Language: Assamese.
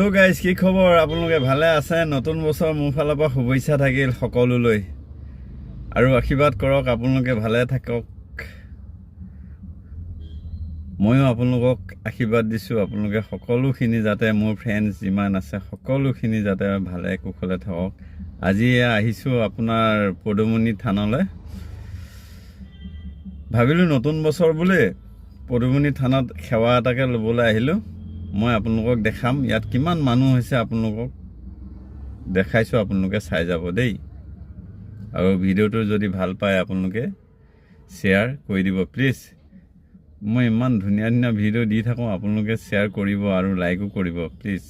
হেল্ল' গাইজ, কি খবৰ? আপোনালোকে ভালে আছে? নতুন বছৰ মোৰ ফালৰ পৰা শুভেচ্ছা থাকিল সকলোলৈ, আৰু আশীৰ্বাদ কৰক আপোনালোকে ভালে থাকক। ময়ো আপোনালোকক আশীৰ্বাদ দিছোঁ, আপোনালোকে সকলোখিনি যাতে, মোৰ ফ্ৰেণ্ডছ যিমান আছে সকলোখিনি যাতে ভালে কুশলে থাকক। আজি আহিছোঁ আপোনাৰ পদুমণি থানলৈ। ভাবিলোঁ নতুন বছৰ বুলি পদুমণি থানত সেৱা এটাকে ল'বলৈ আহিলোঁ। মই আপোনালোকক দেখাম ইয়াত কিমান মানুহ হৈছে, আপোনালোকক দেখাইছোঁ, আপোনালোকে চাই যাব দেই। আৰু ভিডিঅ'টো যদি ভাল পায় আপোনালোকে শ্বেয়াৰ কৰি দিব প্লিজ। মই ইমান ধুনীয়া ধুনীয়া ভিডিঅ' দি থাকোঁ, আপোনালোকে শ্বেয়াৰ কৰিব আৰু লাইকো কৰিব প্লিজ।